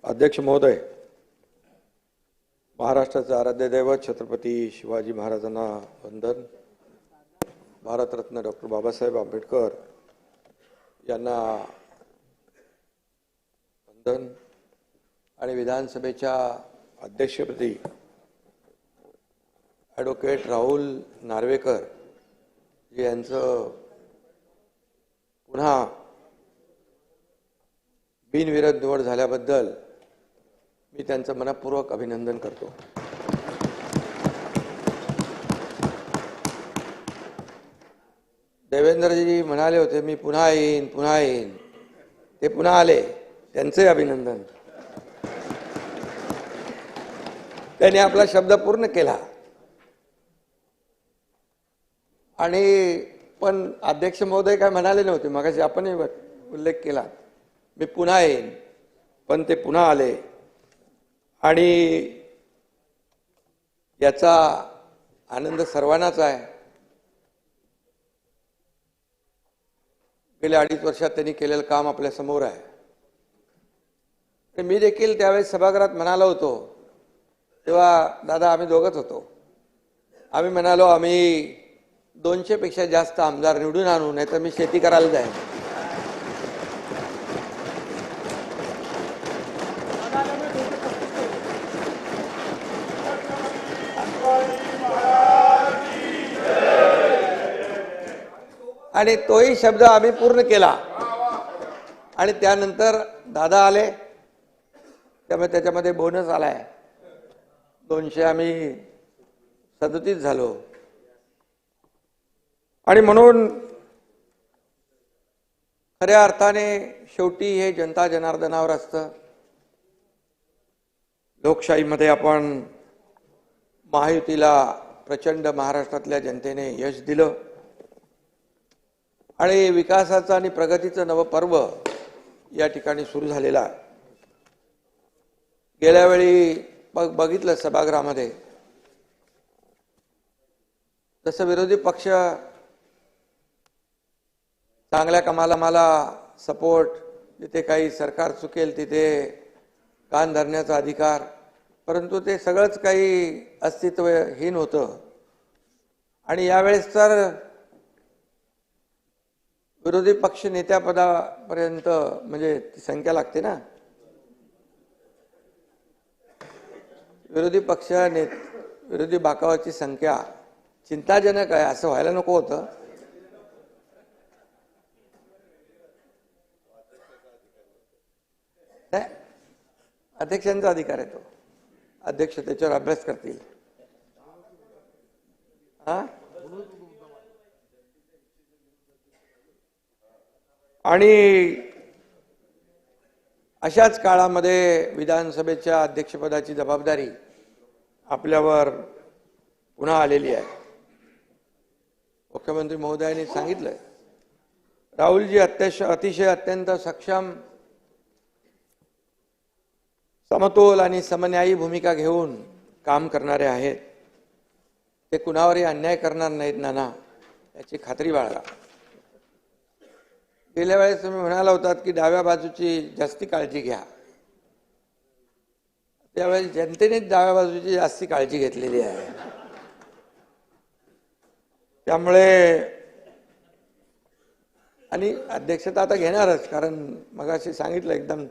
अध्यक्ष महोदय, महाराष्ट्राचे आराध्य दैवत छत्रपती शिवाजी महाराजांना वंदन. भारतरत्न डॉक्टर बाबासाहेब आंबेडकर यांना वंदन. आणि विधानसभेच्या अध्यक्षपदी ॲडव्होकेट राहुल नार्वेकर यांचं पुन्हा बिनविरोध निवड झाल्याबद्दल मी त्यांचं मनपूर्वक अभिनंदन करतो. देवेंद्रजी म्हणाले होते मी पुन्हा येईन, ते पुन्हा आले, त्यांचे अभिनंदन. त्यांनी आपला शब्द पूर्ण केला. आणि पण अध्यक्ष महोदय काय म्हणाले नव्हते, मगाशी आपणही उल्लेख केला, मी पुन्हा येईन, पण ते पुन्हा आले. आणि याचा आनंद सर्वांनाच आहे. गेल्या 2.5 वर्षात त्यांनी केलेलं काम आपल्या समोर आहे. मी देखील त्यावेळेस सभागृहात म्हणालो होतो, तेव्हा दादा आम्ही दोघंच होतो. आम्ही म्हणालो आम्ही 200 पेक्षा जास्त आमदार निवडून आणू, नाही तर मी शेती करायला जाईन. आणि तोही शब्द आम्ही पूर्ण केला. आणि त्यानंतर दादा आले, त्यामुळे त्याच्यामध्ये बोनस आलाय. 200 आम्ही 37 झालो. आणि म्हणून खऱ्या अर्थाने शेवटी हे जनता जनार्दनावर असतं. लोकशाहीमध्ये आपण महायुतीला प्रचंड महाराष्ट्रातल्या जनतेने यश दिलं. आणि विकासाचं आणि प्रगतीचं नवं पर्व या ठिकाणी सुरू झालेलं आहे. गेल्या वेळी बघितलं सभागृहामध्ये, जसं विरोधी पक्ष चांगल्या कामाला मला सपोर्ट, जिथे काही सरकार चुकेल तिथे कान धरण्याचा अधिकार, परंतु ते सगळंच काही अस्तित्वहीन होतं. आणि यावेळेस तर विरोधी पक्ष नेत्यापदापर्यंत म्हणजे ती संख्या लागते ना, विरोधी बाकावाची संख्या चिंताजनक आहे. असं व्हायला नको होतं. अध्यक्षांचा अधिकार आहे तो. अध्यक्ष त्याच्यावर अभ्यास करतील. आणि अशाच काळामध्ये विधानसभेच्या अध्यक्षपदाची जबाबदारी आपल्यावर पुन्हा आलेली आहे. मुख्यमंत्री महोदयांनी सांगितलंय, राहुलजी अतिशय अत्यंत सक्षम, समतोल आणि समन्यायी भूमिका घेऊन काम करणारे आहेत. ते कुणावरही अन्याय करणार नाहीत नाना, याची खात्री बाळगा. गेल्या वेळेस तुम्ही म्हणाला होतात की डाव्या बाजूची जास्ती काळजी घ्या. त्यावेळेस जनतेनेच डाव्या बाजूची जास्ती काळजी घेतलेली आहे. त्यामुळे आणि अध्यक्षता आता घेणारच, कारण मगाशी सांगितलं एकदम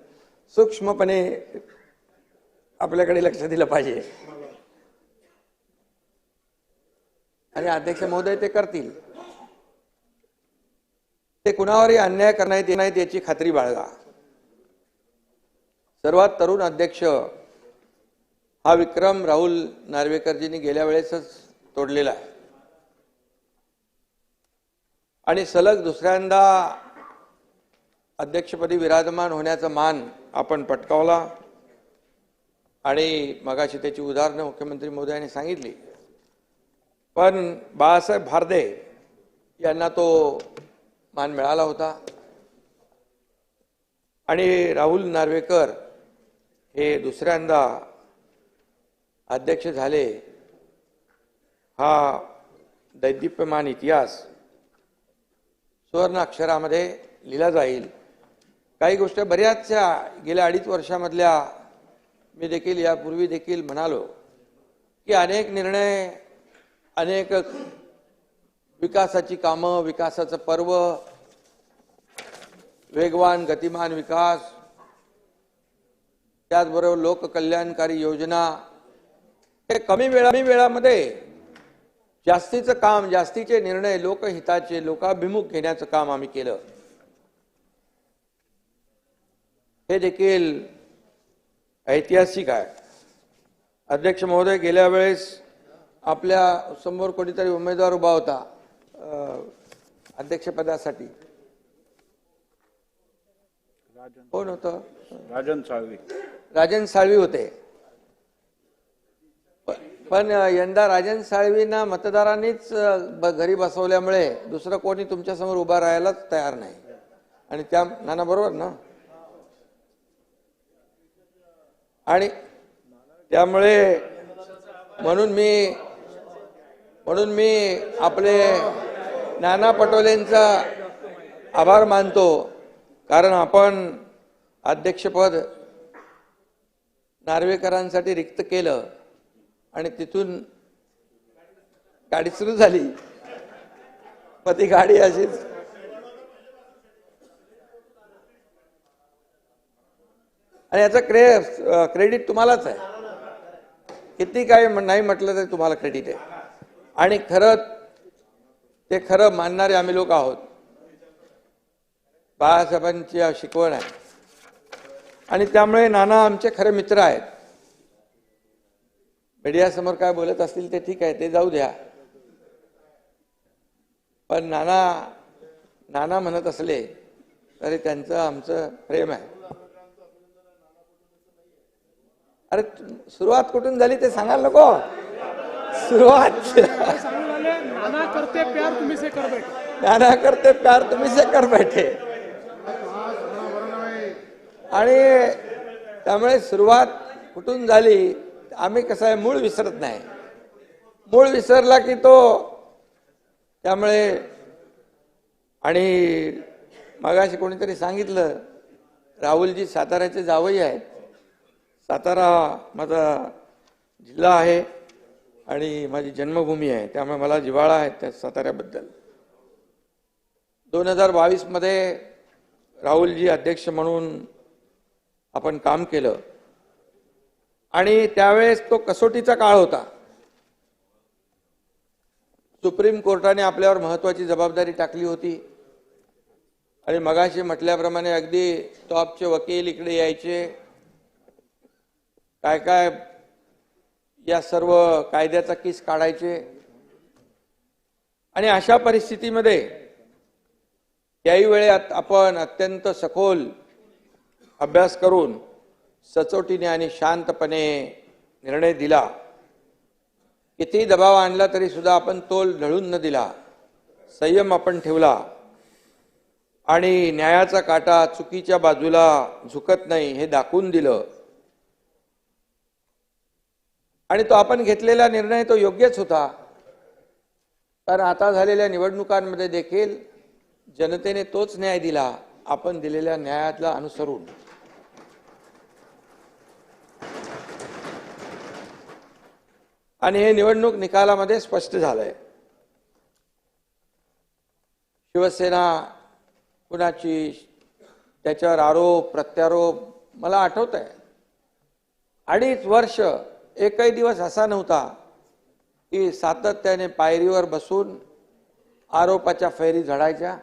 सूक्ष्मपणे आपल्याकडे लक्ष दिलं पाहिजे. आणि अध्यक्ष महोदय ते करतील. ते कुणावरही अन्याय करण्यात येत नाहीत याची खात्री बाळगा. सर्वात तरुण अध्यक्ष हा विक्रम राहुल नार्वेकरजींनी गेल्या वेळेसच तोडलेला आहे. आणि सलग दुसऱ्यांदा अध्यक्षपदी विराजमान होण्याचा मान आपण पटकावला. आणि मगाशी त्याची उदाहरणं मुख्यमंत्री महोदयांनी सांगितली. पण बाळासाहेब भारदे यांना तो मान मिळाला होता. आणि राहुल नार्वेकर हे दुसऱ्यांदा अध्यक्ष झाले. हा दैदिप्यमान इतिहास सुवर्ण अक्षरामध्ये लिहिला जाईल. काही गोष्टी बऱ्याचशा गेल्या 2.5 वर्षामधल्या मी देखील यापूर्वी देखील म्हणालो की अनेक निर्णय, अनेक विकासाची कामं, विकासाचं पर्व, वेगवान गतिमान विकास, त्याचबरोबर लोककल्याणकारी योजना, हे कमी वेळामध्ये जास्तीचं काम, जास्तीचे निर्णय, लोकहिताचे, लोकाभिमुख घेण्याचं काम आम्ही केलं. हे देखील ऐतिहासिक आहे. अध्यक्ष महोदय, गेल्या वेळेस आपल्या समोर कोणीतरी उमेदवार उभा होता अध्यक्षपदासाठी. कोण होतं? राजन साळवी होते. पण यंदा राजन साळवींना मतदारांनीच घरी बसवल्यामुळे दुसरं कोणी तुमच्या समोर उभा राहायलाच तयार नाही. आणि त्या नाना बरोबर ना, आणि त्यामुळे म्हणून मी आपले नाना पटोलेंचा आभार मानतो, कारण आपण अध्यक्षपद नार्वेकरांसाठी रिक्त केलं आणि तिथून गाडी सुरू झाली. मग ती गाडी अशीच आणि याचं क्रेडिट तुम्हालाच आहे. किती काय नाही म्हटलं तरी तुम्हाला क्रेडिट आहे. आणि खरं मानणारे आम्ही लोक आहोत. बाळासाहेबांची शिकवण आहे आणि त्यामुळे नाना आमचे खरे मित्र आहेत. मीडियासमोर काय बोलत असतील ते ठीक आहे, ते जाऊ द्या. पण नाना म्हणत असले तरी त्यांचं आमचं प्रेम आहे. अरे सुरुवात कुठून झाली ते सांगायला नको. सुरुवात नाना करते प्यार तुम्ही से कर बैठे, नाना करते प्यार तुम्ही से कर बैठे. आणि त्यामुळे सुरुवात कुठून झाली, आम्ही कसं आहे, मूळ विसरत नाही. मूळ विसरला की तो, त्यामुळे. आणि मगाशी कोणीतरी सांगितलं, राहुलजी साताऱ्याचे जावई आहेत. सातारा माझा जिल्हा आहे आणि माझी जन्मभूमी आहे, त्यामुळे मला जिव्हाळा आहे त्या साताऱ्याबद्दल. 2022 मध्ये राहुलजी अध्यक्ष म्हणून आपण काम केलं आणि त्यावेळेस तो कसोटीचा काळ होता. सुप्रीम कोर्टाने आपल्यावर महत्वाची जबाबदारी टाकली होती आणि मगाशी म्हटल्याप्रमाणे अगदी टॉपचे वकील इकडे यायचे, काय या सर्व कायद्याचा किस काढायचे. आणि अशा परिस्थितीमध्ये याही वेळेत आपण अत्यंत सखोल अभ्यास करून सचोटीने आणि शांतपणे निर्णय दिला. किती दबाव आणला तरी सुद्धा आपण तोल ढळून न दिला, संयम आपण ठेवला आणि न्यायाचा काटा चुकीच्या बाजूला झुकत नाही हे दाखवून दिलं. आणि तो आपण घेतलेला निर्णय तो योग्यच होता, कारण आता झालेल्या निवडणुकांमध्ये देखील जनतेने तोच न्याय दिला, आपण दिलेल्या न्यायाला अनुसरून. आणि हे निवडणूक निकालामध्ये स्पष्ट झालंय. शिवसेना कुणाची, त्याच्यावर आरोप प्रत्यारोप, मला आठवत आहे 2.5 वर्ष एकही दिवस असा नव्हता की सातत्याने पायरीवर बसून आरोपाच्या फैरी झडायच्या,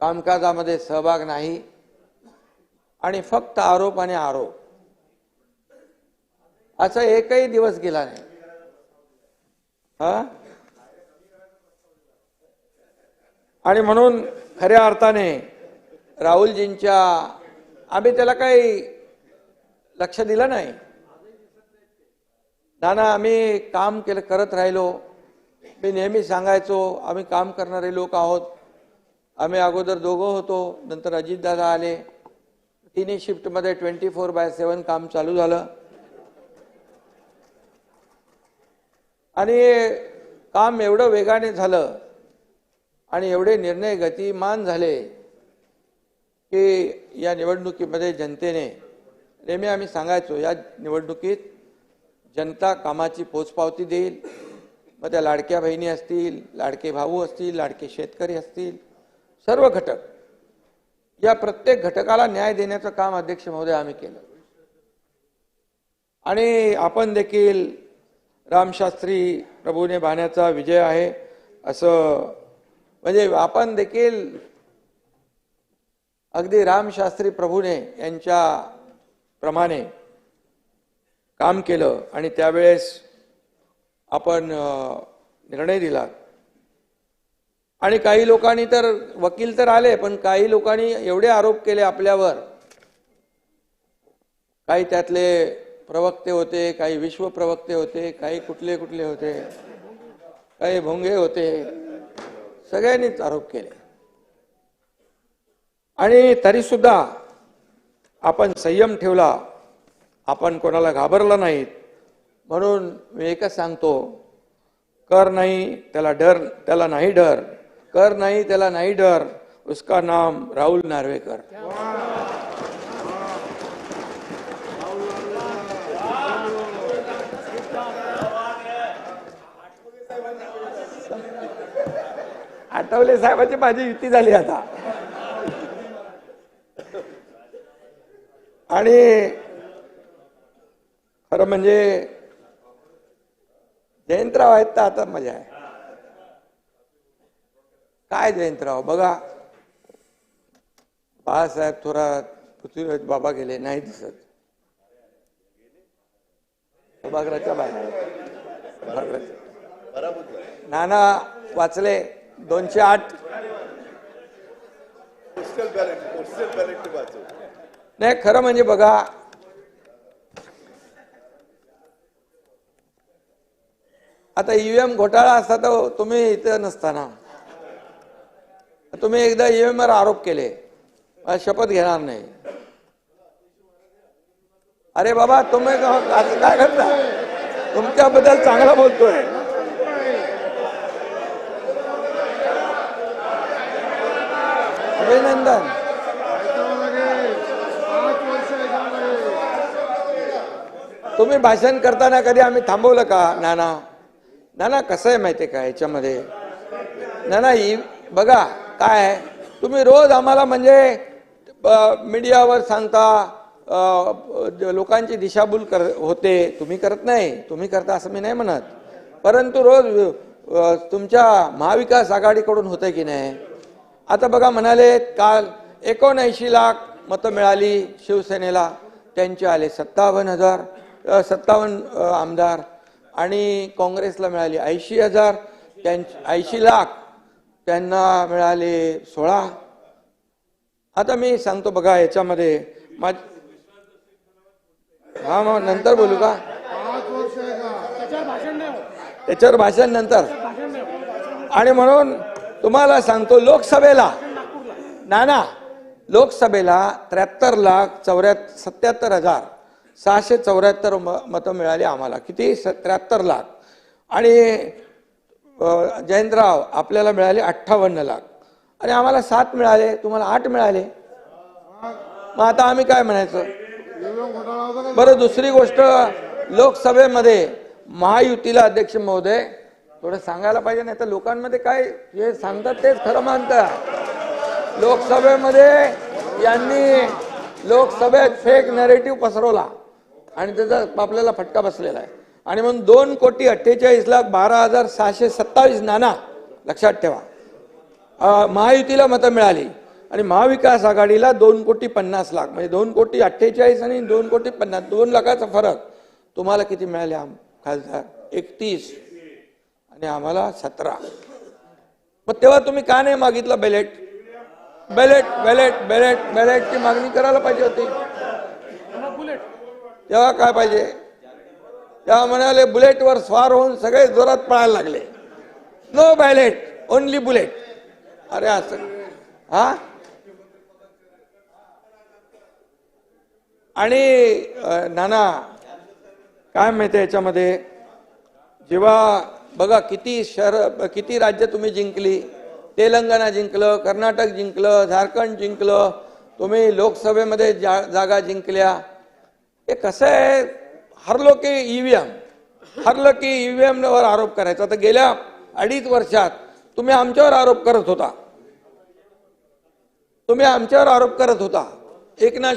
कामकाजामध्ये सहभाग नाही आणि फक्त आरोप आणि आरोप, असा एकही दिवस गेला नाही. आणि म्हणून खऱ्या अर्थाने राहुलजींच्या, आम्ही त्याला काही लक्ष दिलं नाही. नाना आम्ही काम करत राहिलो. मी नेहमी सांगायचो आम्ही काम करणारे लोक आहोत. आम्ही अगोदर दोघं होतो, नंतर अजितदादा आले. तिन्ही शिफ्टमध्ये 24/7 काम चालू झालं आणि काम एवढं वेगाने झालं आणि एवढे निर्णय गतिमान झाले की या निवडणुकीमध्ये जनतेने नेहमी आम्ही सांगायचो या निवडणुकीत जनता कामाची पोचपावती देईल. मग त्या लाडक्या बहिणी असतील, लाडके भाऊ असतील, लाडके शेतकरी असतील, सर्व घटक, या प्रत्येक घटकाला न्याय देण्याचं काम अध्यक्ष महोदय आम्ही केलं. आणि आपण देखील रामशास्त्री प्रभूने बाण्याचा विजय आहे असं, म्हणजे आपण देखील अगदी रामशास्त्री प्रभूने यांच्या प्रमाणे काम केलं आणि त्यावेळेस आपण निर्णय दिला. आणि काही लोकांनी तर, वकील तर आले, पण काही लोकांनी एवढे आरोप केले आपल्यावर, काही त्यातले प्रवक्ते होते, काही विश्व प्रवक्ते होते, काही कुठले कुठले होते, काही भोंगे होते, सगळ्यांनीच आरोप केले. आणि तरी सुद्धा आपण संयम ठेवला, आपण कोणाला घाबरलं नाहीत. म्हणून मी एकच सांगतो, कर नाही त्याला डर, त्याला नाही डर, कर नाही त्याला नाही डर, उसका नाम राहुल नार्वेकर. आठवले साहेबांची माझी युती झाली आता. आणि खरं म्हणजे जयंतराव आहेत तर आता मजा आहे. काय जयंतराव बघा, बाळासाहेब थोरात, पृथ्वीराज बाबा गेले, नाही दिसत. सभागृहाच्या बाहेर नाना वाचले 208. नाही खरं म्हणजे बघा, आता ईव्हीएम घोटाळा असता तर तुम्ही इथं नसताना. तुम्ही एकदा ईव्हीएम वर आरोप केले, शपथ घेणार नाही. अरे बाबा तुम्ही असं काय करता, तुमच्याबद्दल चांगलं बोलतोय. अभिनंदन. तुम्ही भाषण करताना कधी आम्ही थांबवलं का नाना? नाना कसं आहे माहिती आहे का याच्यामध्ये, नाना बघा काय आहे, तुम्ही रोज आम्हाला म्हणजे मीडियावर सांगता, लोकांची दिशाभूल होते, तुम्ही करत नाही, तुम्ही करता असं मी नाही म्हणत, परंतु रोज तुमच्या महाविकास आघाडीकडून होते की नाही. आता बघा म्हणाले काल 79 लाख मतं मिळाली शिवसेनेला, त्यांचे आले 57 आमदार, आणि काँग्रेसला मिळाली 80,000, 80 लाख, त्यांना मिळाले 16. आता मी सांगतो बघा याच्यामध्ये हा मग नंतर बोलू का, त्याच्यावर भाषण नंतर. आणि म्हणून तुम्हाला सांगतो, लोकसभेला नाना, लोकसभेला 73,77,674 मतं मिळाली आम्हाला. किती? 73 लाख. आणि जयंतराव आपल्याला मिळाले 58 लाख, आणि आम्हाला 7 मिळाले, तुम्हाला 8 मिळाले. मग आता आम्ही काय म्हणायचं बरं? दुसरी गोष्ट, लोकसभेमध्ये महायुतीला अध्यक्ष महोदय थोडं सांगायला पाहिजे, नाही तर लोकांमध्ये काय हे सांगतात तेच खरं मानतात. लोकसभेमध्ये यांनी लोकसभेत फेक नॅरेटिव्ह पसरवला आणि त्याचा आपल्याला फटका बसलेला आहे. आणि म्हणून 2,48,12,627 नाना लक्षात ठेवा महायुतीला मतं मिळाली, आणि महाविकास आघाडीला 2,50,00,000, म्हणजे 2,48,00,000 आणि 2,50,00,000, 2 लाखाचा फरक. तुम्हाला किती मिळाले खासदार? 31, आणि आम्हाला 17. मग तेव्हा तुम्ही का नाही मागितलं बॅलेट? बॅलेटची मागणी करायला पाहिजे होती. तेव्हा काय पाहिजे? तेव्हा म्हणाले बुलेटवर स्वार होऊन सगळे जोरात पळायला लागले. No ballot, only bullet. अरे असं हा? आणि नाना काय माहिती याच्यामध्ये, जेव्हा बघा किती शहर, किती राज्य तुम्ही जिंकली, तेलंगणा जिंकलं, कर्नाटक जिंकलं, झारखंड जिंकलं, तुम्ही लोकसभेमध्ये जागा जिंकल्या, हे कसं आहे, हरलो की ईव्हीएम वर आरोप करायचा. तर गेल्या 2.5 वर्षात तुम्ही आमच्यावर आरोप करत होता. एकनाथ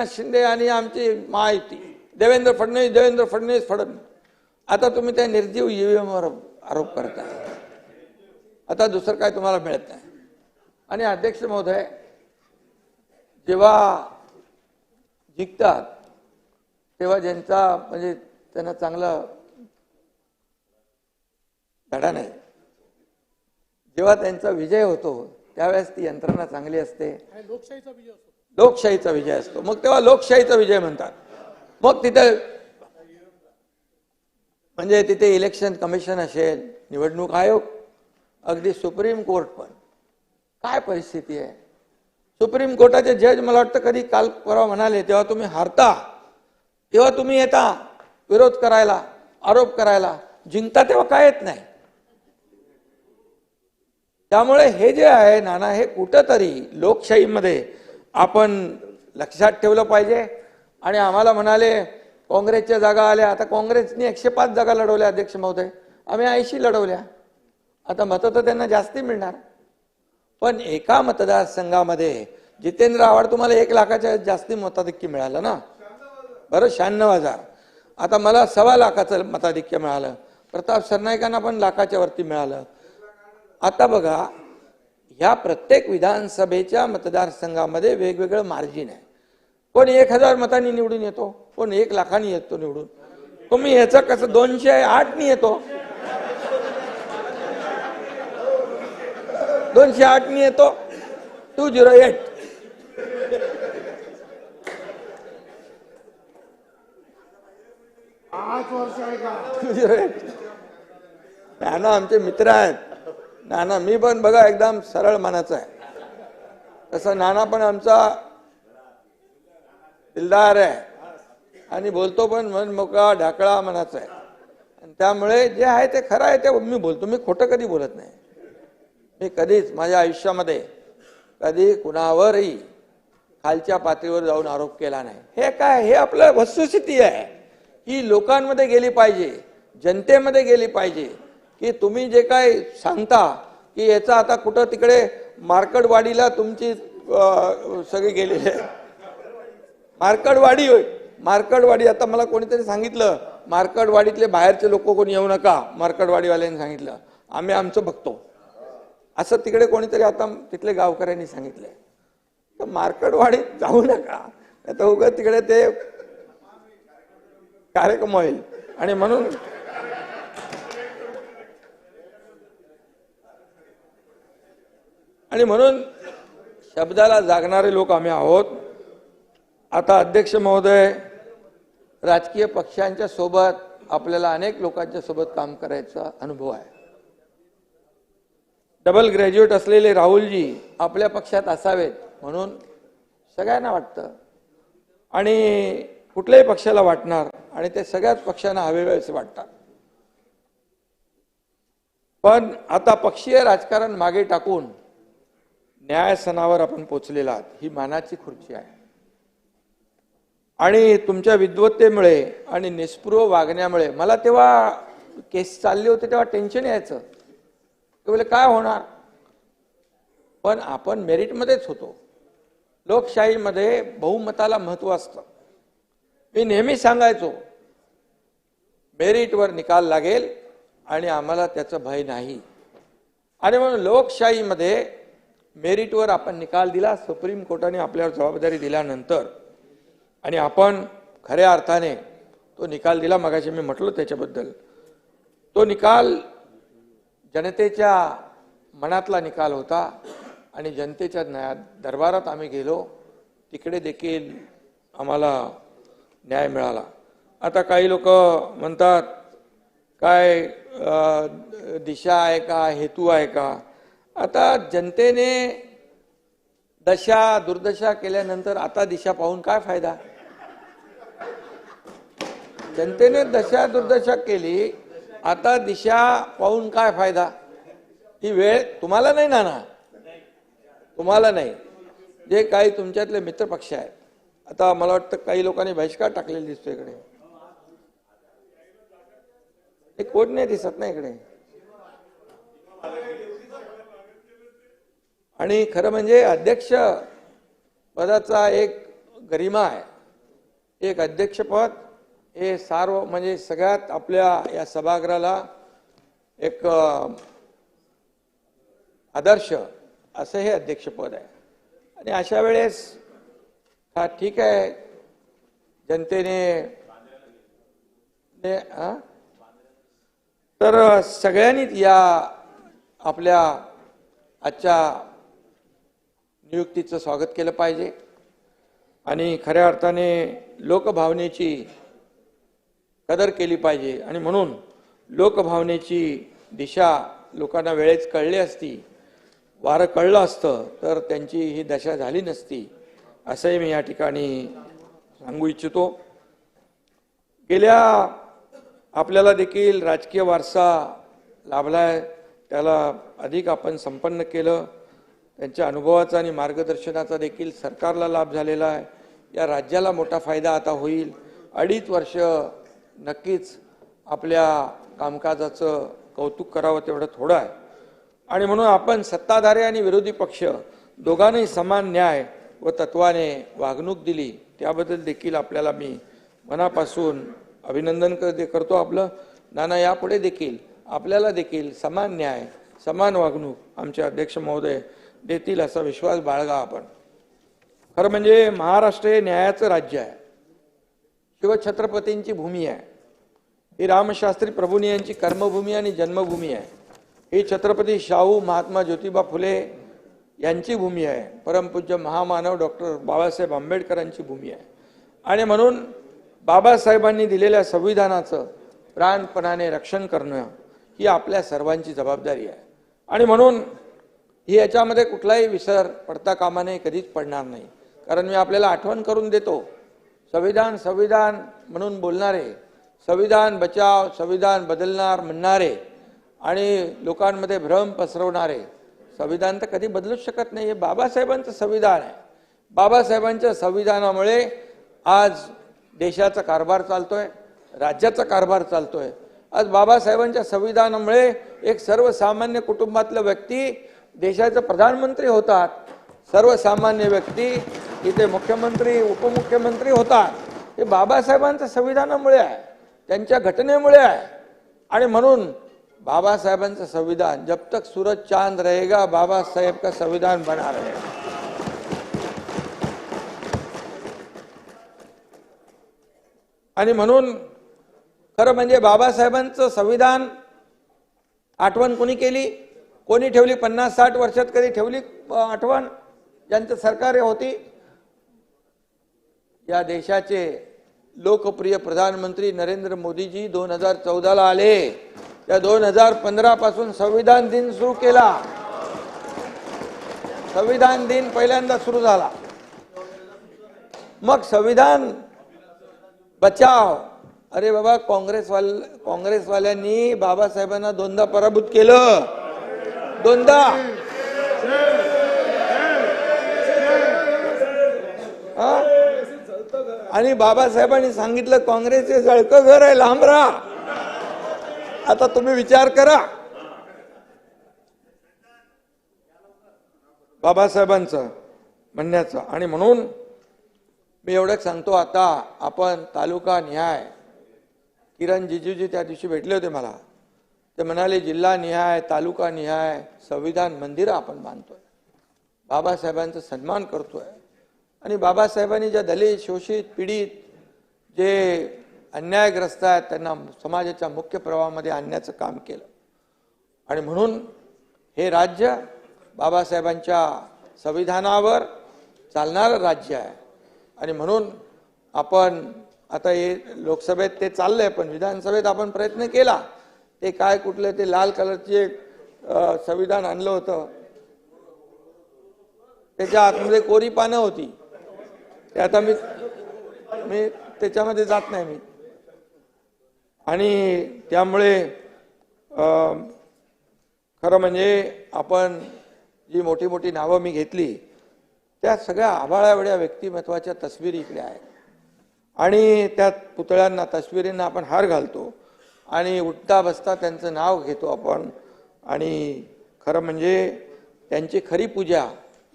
शिंदे आणि आमची महायुती, देवेंद्र फडणवीस. आता तुम्ही त्या निर्जीव ईव्हीएम वर आरोप करताय. आता दुसरं काय तुम्हाला मिळत नाही. आणि अध्यक्ष महोदय, जेव्हा जिंकतात तेव्हा ज्यांचा म्हणजे त्यांना चांगला धडा नाही, जेव्हा त्यांचा विजय होतो त्यावेळेस ती यंत्रणा चांगली असते, लोकशाहीचा विजय असतो. मग तेव्हा लोकशाहीचा विजय म्हणतात. मग तिथे म्हणजे तिथे इलेक्शन कमिशन असेल, निवडणूक आयोग, अगदी सुप्रीम कोर्ट पण. काय परिस्थिती आहे. सुप्रीम कोर्टाचे जज मला वाटतं कधी काल परवा म्हणाले, तेव्हा तुम्ही हारता तेव्हा तुम्ही येता विरोध करायला, आरोप करायला, जिंकता तेव्हा काय येत नाही. त्यामुळे हे जे आहे नाना, हे कुठंतरी लोकशाहीमध्ये आपण लक्षात ठेवलं पाहिजे. आणि आम्हाला म्हणाले काँग्रेसच्या जागा आल्या. आता काँग्रेसने 105 जागा लढवल्या अध्यक्ष महोदय, आम्ही 80 लढवल्या. आता मतं तर त्यांना जास्ती मिळणार. पण एका मतदारसंघामध्ये जितेंद्र आव्हाड तुम्हाला 1 लाखाच्या जास्ती मताधिक्य मिळालं ना, बरं 96,000. आता मला 1.25 लाखाचं मताधिक्य मिळालं. प्रताप सरनाईकांना पण लाखाच्या वरती मिळालं. आता बघा, ह्या प्रत्येक विधानसभेच्या मतदारसंघामध्ये वेगवेगळं मार्जिन आहे. कोण 1000 मतांनी निवडून येतो, कोण 1 लाखांनी येतो निवडून. तुम्ही याचं कसं 208 नी येतो, 208 नी येतो, 208. नाना आमचे मित्र आहेत. नाना मी पण बघा एकदम सरळ मनाचा आहे, तसं नाना पण आमचा दिलदार आहे आणि बोलतो पण मन मोकळा ढाकळा मनाचा आहे. आणि त्यामुळे जे आहे ते खरं आहे ते मी बोलतो. मी खोटं कधी बोलत नाही. मी कधीच माझ्या आयुष्यामध्ये कधी कुणावरही खालच्या पातळीवर जाऊन आरोप केला नाही. हे काय, हे आपलं वस्तुस्थिती आहे. ही लोकांमध्ये गेली पाहिजे, जनतेमध्ये गेली पाहिजे, की तुम्ही जे काय सांगता की याचा आता कुठं तिकडे मार्कडवाडीला तुमची सगळी गेलेली आहे. मार्कडवाडी आता मला कोणीतरी सांगितलं, मार्कडवाडीतले बाहेरचे लोक कोणी येऊ नका, मार्कडवाडीवाल्यांनी सांगितलं, आम्ही आमचं बघतो असं तिकडे कोणीतरी आता तिथले गावकऱ्यांनी सांगितलंय. तर मार्कडवाडीत जाऊ नका, आता उगाच तिकडे ते कार्यक्रम होईल. आणि म्हणून शब्दाला जागणारे लोक आम्ही आहोत. आता अध्यक्ष महोदय, राजकीय पक्षांच्या सोबत आपल्याला अनेक लोकांच्या सोबत काम करायचा अनुभव आहे. डबल ग्रॅज्युएट असलेले राहुलजी आपल्या पक्षात असावेत म्हणून सगळ्यांना वाटतं आणि कुठल्याही पक्षाला वाटणार आणि ते सगळ्याच पक्षांना हवे असे वाटतात. पण आता पक्षीय राजकारण मागे टाकून न्यायसनावर आपण पोचलेला आहात. ही मानाची खुर्ची आहे. आणि तुमच्या विद्वत्तेमुळे आणि निष्पृह वागण्यामुळे मला तेव्हा केस चालली होती तेव्हा टेन्शन यायचं, ते बोले काय होणार. पण आपण मेरिटमध्येच होतो. लोकशाहीमध्ये बहुमताला महत्व असतं. मी नेहमी सांगायचो मेरिटवर निकाल लागेल आणि आम्हाला त्याचं भय नाही. आणि म्हणून लोकशाहीमध्ये मेरिटवर आपण निकाल दिला. सुप्रीम कोर्टाने आपल्यावर जबाबदारी दिल्यानंतर आणि आपण खऱ्या अर्थाने तो निकाल दिला. मगाशी मी म्हटलो त्याच्याबद्दल. तो निकाल जनतेच्या मनातला निकाल होता आणि जनतेच्या दरबारात आम्ही गेलो, तिकडे देखील आम्हाला न्याय मिळाला. आता काही लोक म्हणतात काय दिशा आहे का, हेतू आहे का. आता जनतेने दशा दुर्दशा केल्यानंतर आता दिशा पाहून काय फायदा. जनतेने दशा दुर्दशा केली, आता दिशा पाहून काय फायदा. ही वेळ तुम्हाला नाही नाना, तुम्हाला नाही, जे काही तुमच्यातले मित्रपक्ष आहेत आता मला वाटतं काही लोकांनी बहिष्कार टाकलेला दिसतो इकडे. हे कोण नाही दिसत ना इकडे. आणि खरं म्हणजे अध्यक्ष पदाचा एक गरिमा आहे. एक अध्यक्षपद हे सार्व म्हणजे सगळ्यात आपल्या या सभागृहाला एक आदर्श असं हे अध्यक्षपद आहे. आणि अशा वेळेस हा ठीक आहे, जनतेने तर सगळ्यांनीच या आपल्या आजच्या नियुक्तीचं स्वागत केलं पाहिजे आणि खऱ्या अर्थाने लोकभावनेची कदर केली पाहिजे. आणि म्हणून लोकभावनेची दिशा लोकांना वेळेच कळली असती, वारं कळलं असतं तर त्यांची ही दशा झाली नसती, असंही मी या ठिकाणी सांगू इच्छितो. गेल्या आपल्याला देखील राजकीय वारसा लाभलाय, त्याला अधिक आपण संपन्न केलं. त्यांच्या अनुभवाचा आणि मार्गदर्शनाचा देखील सरकारला लाभ झालेला आहे. या राज्याला मोठा फायदा आता होईल. 2.5 वर्ष नक्कीच आपल्या कामकाजाचं कौतुक करावं तेवढं थोडं आहे. आणि म्हणून आपण सत्ताधारी आणि विरोधी पक्ष दोघांनाही समान न्याय व तत्वाने वागणूक दिली, त्याबद्दल देखील आपल्याला मी मनापासून अभिनंदन करतो आपलं. नाना यापुढे देखील आपल्याला देखील समान न्याय समान वागणूक आमचे अध्यक्ष महोदय देतील असा विश्वास बाळगा आपण. खरं म्हणजे महाराष्ट्र हे न्यायाचं राज्य आहे, शिवछत्रपतींची भूमी आहे. ही रामशास्त्री प्रभूंनी यांची कर्मभूमी आणि जन्मभूमी आहे. ही छत्रपती शाहू महात्मा ज्योतिबा फुले यांची भूमी आहे. परमपूज्य महामानव डॉक्टर बाबासाहेब आंबेडकरांची भूमी आहे. आणि म्हणून बाबासाहेबांनी दिलेल्या संविधानाचं प्राणपणाने रक्षण करणं ही आपल्या सर्वांची जबाबदारी आहे. आणि म्हणून ही याच्यामध्ये कुठलाही विसर पडता कामा नये, कधीच पडणार नाही. कारण मी आपल्याला आठवण करून देतो, संविधान संविधान म्हणून बोलणारे, संविधान बचाव संविधान बदलणार म्हणणारे आणि लोकांमध्ये भ्रम पसरवणारे संविधान तर कधी बदलूच शकत नाही. हे बाबासाहेबांचं संविधान आहे. बाबासाहेबांच्या संविधानामुळे आज देशाचा कारभार चालतोय, राज्याचा कारभार चालतोय. आज बाबासाहेबांच्या संविधानामुळे एक सर्वसामान्य कुटुंबातला व्यक्ती देशाचे प्रधानमंत्री होतात, सर्वसामान्य व्यक्ती इथे मुख्यमंत्री उपमुख्यमंत्री होतात. हे बाबासाहेबांच्या संविधानामुळे आहे, त्यांच्या घटनेमुळे आहे. आणि म्हणून बाबासाहेबांचं संविधान, जब तक सूरज चांद रहेगा बाबा साहेब का संविधान बना रहेगा. आणि म्हणून खरं म्हणजे बाबासाहेबांचं संविधान आठवण कोणी केली, कोणी ठेवली? 50-60 वर्षात कधी ठेवली आठवण? ज्यांचं सरकार होती, या देशाचे लोकप्रिय प्रधानमंत्री नरेंद्र मोदीजी 2014ला आले. त्या 2015 पासून संविधान दिन सुरू केला. संविधान दिन पहिल्यांदा सुरू झाला. मग संविधान बचाव, अरे बाबा काँग्रेसवाल्यांनी बाबासाहेबांना दोनदा पराभूत केलं, दोनदा. आणि बाबासाहेबांनी सांगितलं काँग्रेसचे जळकं घर आहे, लांब राहा. आता तुम्ही विचार करा बाबासाहेबांचं म्हणण्याचं. आणि म्हणून मी एवढंच सांगतो, आता आपण तालुका निहाय, किरण जिजूजी त्या दिवशी भेटले होते मला, ते म्हणाले जिल्हा निहाय तालुका निहाय संविधान मंदिर आपण बांधतोय, बाबासाहेबांचा सन्मान करतोय. आणि बाबासाहेबांनी ज्या दलित शोषित पीडित जे अन्यायग्रस्त आहेत त्यांना समाजाच्या मुख्य प्रवाहामध्ये आणण्याचं काम केलं. आणि म्हणून हे राज्य बाबासाहेबांच्या संविधानावर चालणारं राज्य आहे. आणि म्हणून आपण आता हे लोकसभेत ते चाललंय, पण विधानसभेत आपण प्रयत्न केला. ते काय कुठले ते लाल कलरचे एक संविधान आणलं होतं, त्याच्या आतमध्ये कोरी पानं होती. ते आता मी त्याच्यामध्ये जात नाही मी. आणि त्यामुळे खरं म्हणजे आपण जी मोठी मोठी नावं मी घेतली त्या सगळ्या आभाळाएवढ्या व्यक्तिमत्वाच्या तस्विरी इकडे आहेत आणि त्या पुतळ्यांना तस्विरींना आपण हार घालतो आणि उठता बसता त्यांचं नाव घेतो आपण आणि खरं म्हणजे त्यांची खरी पूजा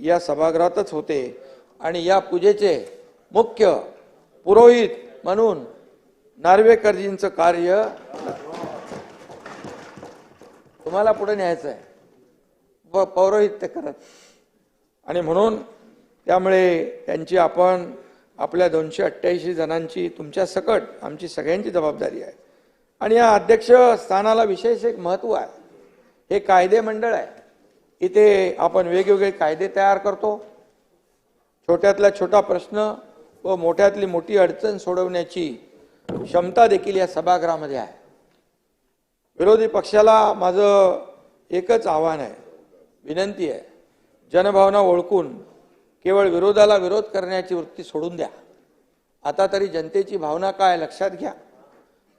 या सभागृहातच होते आणि या पूजेचे मुख्य पुरोहित म्हणून नार्वेकरजींचं कार्य तुम्हाला पुढे न्यायचं आहे व पौरोहित्य करत आणि म्हणून त्यामुळे त्यांची आपण आपल्या 288 जणांची तुमच्या सकट आमची सगळ्यांची जबाबदारी आहे आणि या अध्यक्ष स्थानाला विशेष एक महत्त्व आहे. हे कायदे मंडळ आहे. इथे आपण वेगवेगळे कायदे तयार करतो. छोट्यातला छोटा प्रश्न व मोठ्यातली मोठी अडचण सोडवण्याची क्षमता देखील या सभागृहामध्ये आहे. विरोधी पक्षाला माझं एकच आव्हान आहे, विनंती आहे, जनभावना ओळखून केवळ विरोधाला विरोध करण्याची वृत्ती सोडून द्या. आता तरी जनतेची भावना काय लक्षात घ्या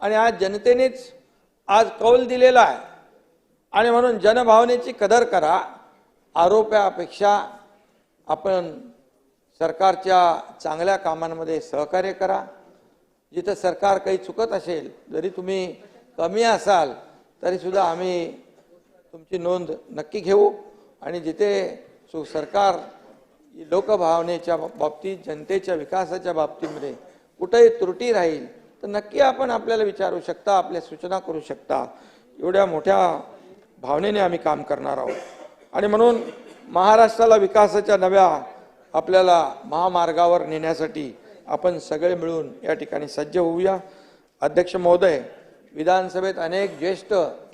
आणि आज जनतेनेच आज कौल दिलेला आहे आणि म्हणून जनभावनेची कदर करा. आरोपापेक्षा आपण सरकारच्या चांगल्या कामांमध्ये सहकार्य करा. जिथं सरकार काही चुकत असेल, जरी तुम्ही कमी असाल तरी सुद्धा आम्ही तुमची नोंद नक्की घेऊ आणि जिथे सरकार लोकभावनेच्या बाबतीत जनतेच्या विकासाच्या बाबतीमध्ये कुठेही त्रुटी राहील तर नक्की आपण आपल्याला विचारू शकता, आपल्या सूचना करू शकता. एवढ्या मोठ्या भावनेने आम्ही काम करणार आहोत आणि म्हणून महाराष्ट्राला विकासाच्या नव्या आपल्याला महामार्गावर नेण्यासाठी आपण सगळे मिळून या ठिकाणी सज्ज होऊया. अध्यक्ष महोदय, विधानसभेत अनेक ज्येष्ठ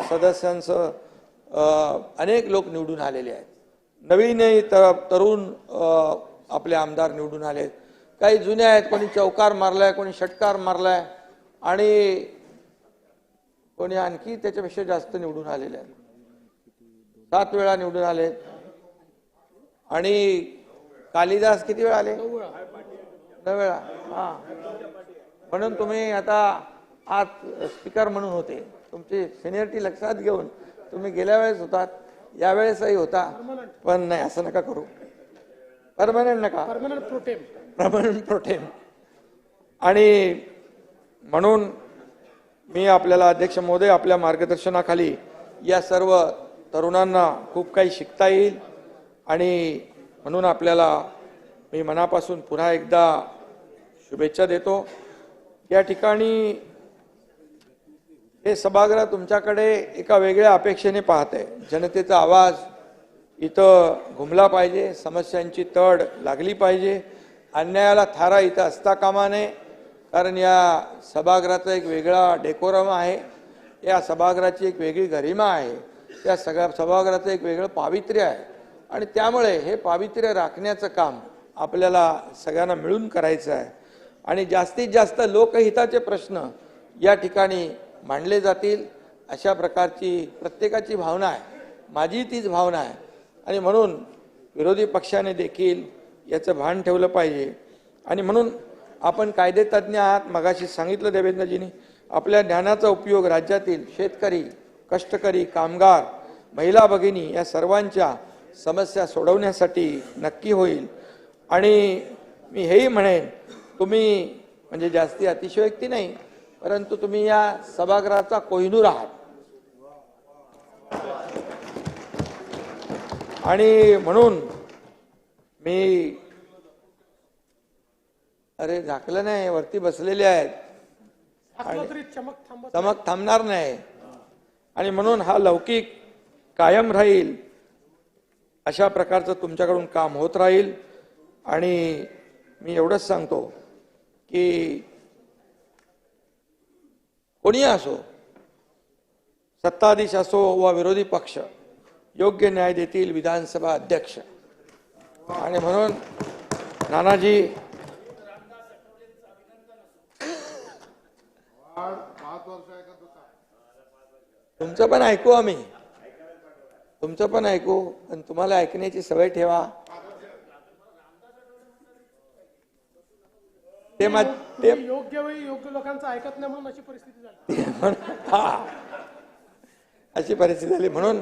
सदस्यांसह अनेक लोक निवडून आलेले आहेत. नवीनही तरुण आपले आमदार निवडून आलेत. काही जुने आहेत, कोणी चौकार मारलाय, कोणी षटकार मारलाय आणि कोणी आणखी त्याच्यापेक्षा जास्त निवडून आलेले आहेत. 7 वेळा निवडून आलेत आणि कालिदास किती वेळा आले? 9 वेळा. हा, म्हणून तुम्ही आता आज स्पीकर म्हणून होते. तुमची सिनियरिटी लक्षात घेऊन तुम्ही गेल्या वेळेस होतात, यावेळेसही होता, पण नाही असं नका करू. परमनंट नका, परमनंट प्रोटेम. आणि म्हणून मी आपल्याला अध्यक्ष महोदय, आपल्या मार्गदर्शनाखाली या सर्व तरुणांना खूप काही शिकता येईल आणि म्हणून आपल्याला मी मनापासून पुन्हा एकदा शुभेच्छा देतो. या ठिकाणी हे सभागृह तुमच्याकडे एका वेगळ्या अपेक्षेने पाहते. जनतेचा आवाज इथं घुमला पाहिजे, समस्यांची तड लागली पाहिजे, अन्यायाला थारा इथं असता कामा नये. कारण या सभागृहाचा एक वेगळा डेकोरम आहे, या सभागृहाची एक वेगळी गरिमा आहे, त्या सगळ्या सभागृहाचं एक वेगळं पावित्र्य आहे आणि त्यामुळे हे पावित्र्य राखण्याचं काम आपल्याला सगळ्यांना मिळून करायचं आहे आणि जास्तीत जास्त लोकहिताचे प्रश्न या ठिकाणी मांडले जातील अशा प्रकारची प्रत्येकाची भावना आहे. माझी तीच भावना आहे आणि म्हणून विरोधी पक्षाने देखील याचं भान ठेवलं पाहिजे आणि म्हणून आपण कायदेतज्ञ आहात. मगाशी सांगितलं देवेंद्रजींनी, आपल्या ज्ञानाचा उपयोग राज्यातील शेतकरी, कष्टकरी, कामगार, महिला भगिनी या सर्वांच्या समस्या सोडवण्यासाठी नक्की होईल. आणि मी हेही म्हणेन, तुम्ही म्हणजे जास्ती अतिशयोक्ती नाही, परंतु तुम्ही या सभागृहाचा कोहिनूर आहात आणि म्हणून मी अरे झाकलं नाही, वरती बसलेले आहेत, चमक थांबणार नाही आणि म्हणून हा लौकिक कायम राहील अशा प्रकारचं तुमच्याकडून काम होत राहील. आणि मी एवढंच सांगतो की कोणी असो, सत्ताधीश असो वा विरोधी पक्ष, योग्य न्याय देतील विधानसभा अध्यक्ष. आणि म्हणून नानाजी, तुमचं पण ऐकू, आम्ही तुमचं पण ऐकू, पण तुम्हाला ऐकण्याची सवय ठेवा. ते योग्य वेळी योग्य लोकांचं ऐकत नाही म्हणून अशी परिस्थिती झाली. अशी परिस्थिती झाली. म्हणून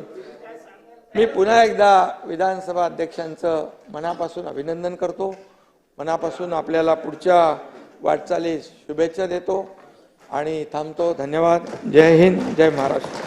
मी पुन्हा एकदा विधानसभा अध्यक्षांचं मनापासून अभिनंदन करतो, मनापासून आपल्याला पुढच्या वाटचालीस शुभेच्छा देतो आणि थांबतो. धन्यवाद. जय हिंद, जय महाराष्ट्र.